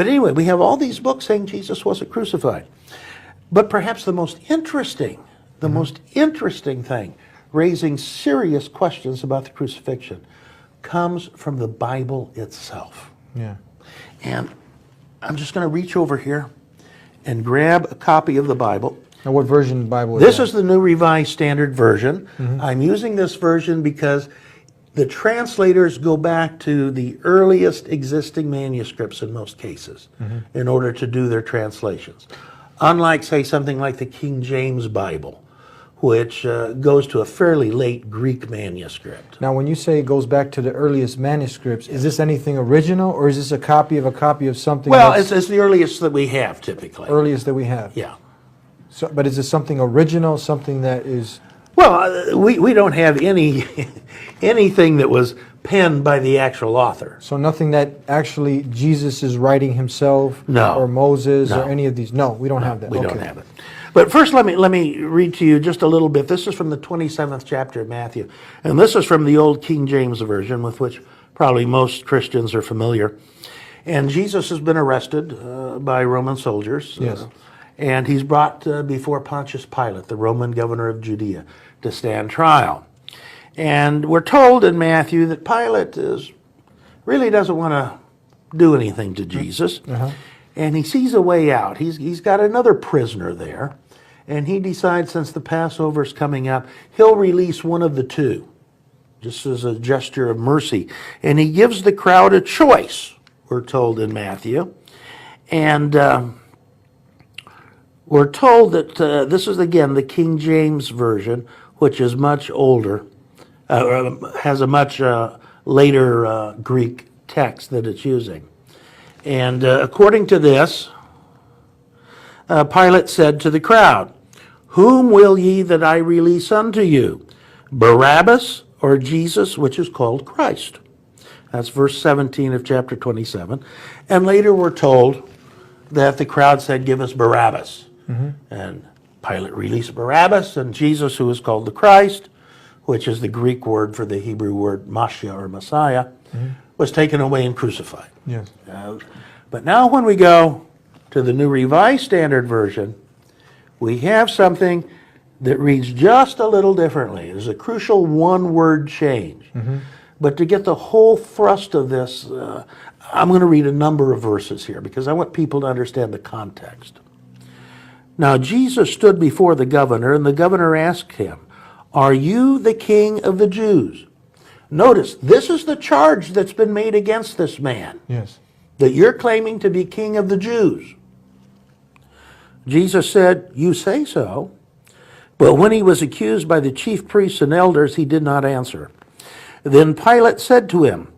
But anyway, we have all these books saying Jesus wasn't crucified. But perhaps the most interesting thing, raising serious questions about the crucifixion, comes from the Bible itself. Yeah. And I'm just going to reach over here and grab a copy of the Bible. Now, what version of the Bible is This that? is the New Revised Standard Version. I'm using this version because the translators go back to the earliest existing manuscripts in most cases in order to do their translations. Unlike, say, something like the King James Bible, which goes to a fairly late Greek manuscript. Now, when you say it goes back to the earliest manuscripts, is this anything original, or is this a copy of something? Well, it's the earliest that we have, typically. Earliest that we have. Yeah. So, but is it something original, something that is... Well, we don't have anything that was penned by the actual author. So nothing that actually Jesus is writing himself? No. Or Moses No. or any of these? No, we don't have that. We don't have it. But first, let me read to you just a little bit. This is from the 27th chapter of Matthew. And this is from the old King James Version, with which probably most Christians are familiar. And Jesus has been arrested by Roman soldiers. Yes. And he's brought before Pontius Pilate, the Roman governor of Judea, to stand trial. And we're told in Matthew that Pilate really doesn't want to do anything to Jesus. And he sees a way out. He's got another prisoner there. And he decides, since the Passover's coming up, he'll release one of the two, just as a gesture of mercy. And he gives the crowd a choice, we're told in Matthew. And we're told that this is, again, the King James Version, which is much older, has a much later Greek text that it's using. And according to this, Pilate said to the crowd, "Whom will ye that I release unto you, Barabbas or Jesus, which is called Christ?" That's verse 17 of chapter 27. And later we're told that the crowd said, "Give us Barabbas." And Pilate released Barabbas, and Jesus, who is called the Christ, which is the Greek word for the Hebrew word Mashiach or Messiah, was taken away and crucified. Yes. But now when we go to the New Revised Standard Version, we have something that reads just a little differently. There's a crucial one-word change. But to get the whole thrust of this, I'm going to read a number of verses here because I want people to understand the context. Now Jesus stood before the governor, and the governor asked him, "Are you the king of the Jews?" Notice, this is the charge that's been made against this man. Yes. That you're claiming to be king of the Jews. Jesus said, "You say so." But when he was accused by the chief priests and elders, he did not answer. Then Pilate said to him,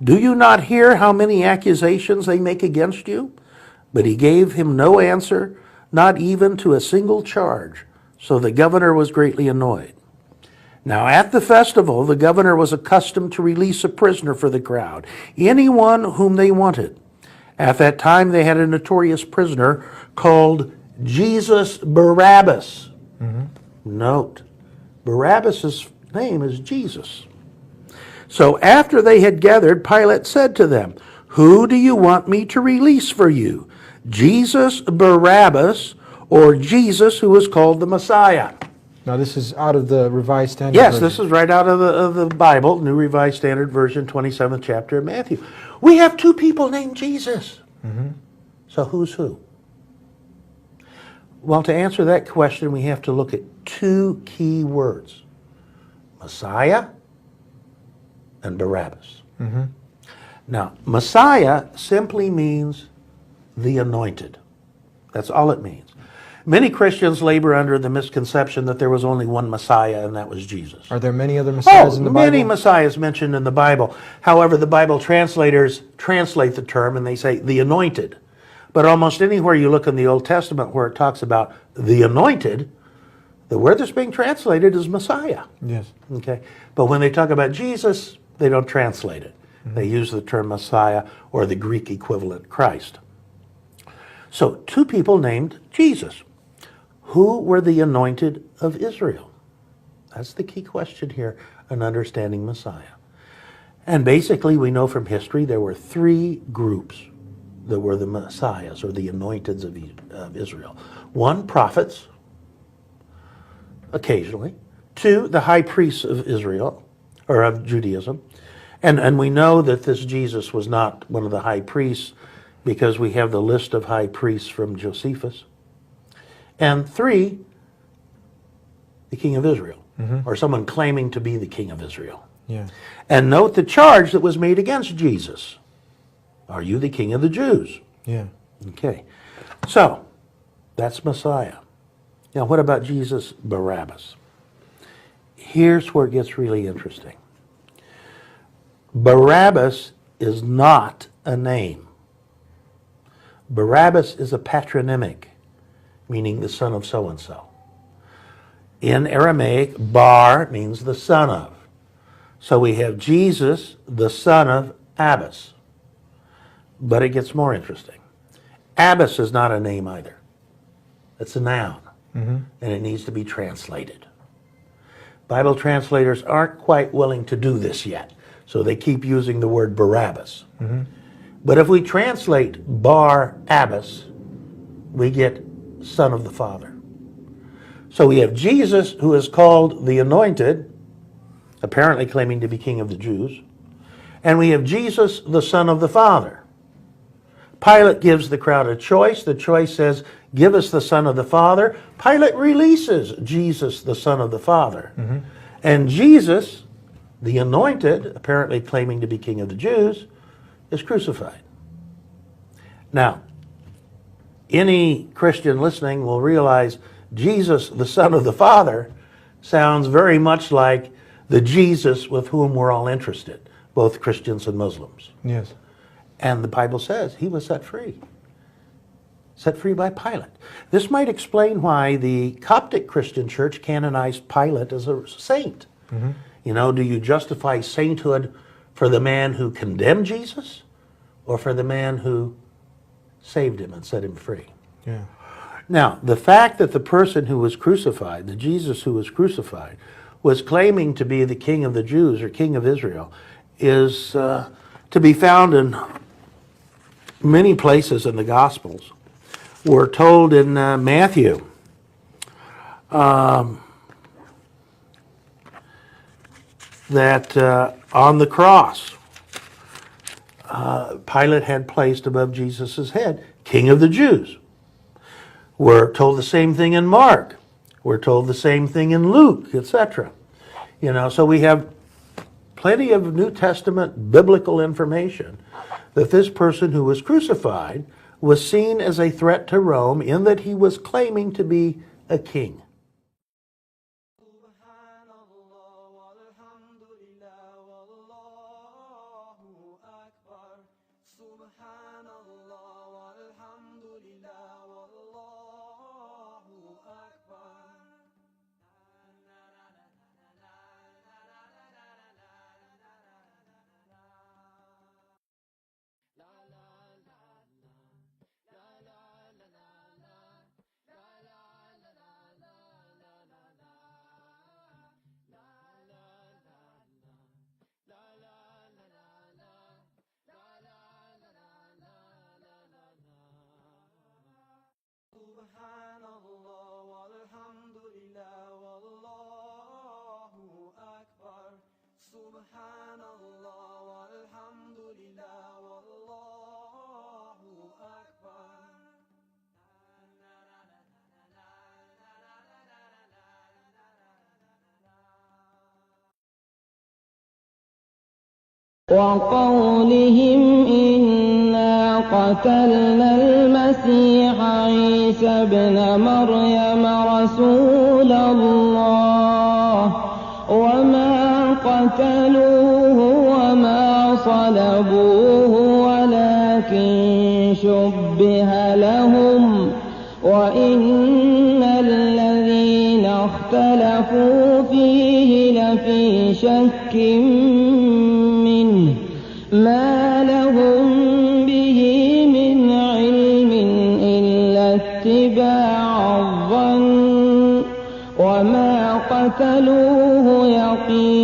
"Do you not hear how many accusations they make against you?" But he gave him no answer, not even to a single charge. So the governor was greatly annoyed. Now at the festival, the governor was accustomed to release a prisoner for the crowd, anyone whom they wanted. At that time, they had a notorious prisoner called Jesus Barabbas. Note, Barabbas' name is Jesus. So after they had gathered, Pilate said to them, "Who do you want me to release for you? Jesus Barabbas or Jesus who is called the Messiah?" Now this is out of the Revised Standard Yes, Version. this is right out of the Bible, New Revised Standard Version, 27th chapter of Matthew. We have two people named Jesus. So who's who? Well, to answer that question, we have to look at two key words: Messiah and Barabbas. Now, Messiah simply means the anointed. That's all it means. Many Christians labor under the misconception that there was only one Messiah, and that was Jesus. Are there many other Messiahs in the Bible? Many Messiahs mentioned in the Bible. However, the Bible translators translate the term and they say the anointed. But almost anywhere you look in the Old Testament where it talks about the anointed, the word that's being translated is Messiah. Yes. Okay. But when they talk about Jesus, they don't translate it. They use the term Messiah or the Greek equivalent Christ. So two people named Jesus. Who were the anointed of Israel? That's the key question here in understanding Messiah. And basically we know from history there were three groups that were the messiahs or the anointeds of Israel. One, prophets, occasionally. Two, the high priests of Israel, or of Judaism. And we know that this Jesus was not one of the high priests because we have the list of high priests from Josephus. And three, the king of Israel, or someone claiming to be the king of Israel. Yeah. And note the charge that was made against Jesus. Are you the king of the Jews? Yeah. Okay. So, that's Messiah. Now, what about Jesus Barabbas? Here's where it gets really interesting. Barabbas is not a name. Barabbas is a patronymic, meaning the son of so-and-so. In Aramaic, bar means the son of. So we have Jesus, the son of Abbas. But it gets more interesting. Abbas is not a name either. It's a noun, and it needs to be translated. Bible translators aren't quite willing to do this yet, so they keep using the word Barabbas. But if we translate Bar Abbas, we get son of the Father. So we have Jesus, who is called the Anointed, apparently claiming to be king of the Jews, and we have Jesus, the Son of the Father. Pilate gives the crowd a choice. The choice says, give us the Son of the Father. Pilate releases Jesus, the Son of the Father. And Jesus, the Anointed, apparently claiming to be king of the Jews, is crucified. Now, any Christian listening will realize Jesus, the Son of the Father, sounds very much like the Jesus with whom we're all interested, both Christians and Muslims. Yes. And the Bible says he was set free. Set free by Pilate. This might explain why the Coptic Christian church canonized Pilate as a saint. You know, do you justify sainthood for the man who condemned Jesus or for the man who saved him and set him free? Yeah. Now, the fact that the person who was crucified, the Jesus who was crucified, was claiming to be the king of the Jews or king of Israel is to be found in many places in the Gospels. We're told in Matthew that on the cross, Pilate had placed above Jesus' head, King of the Jews. We're told the same thing in Mark. We're told the same thing in Luke, etc. You know, so we have plenty of New Testament biblical information that this person who was crucified was seen as a threat to Rome in that he was claiming to be a king. وقولهم إنا قتلنا المسيح عيسى ابن مريم رسول الله وما قتلوه وما صلبوه ولكن شبه لهم وإن الذين اختلفوا فيه لفي شك منه ما لهم به من علم إلا اتباع الظن وما قتلوه يقينا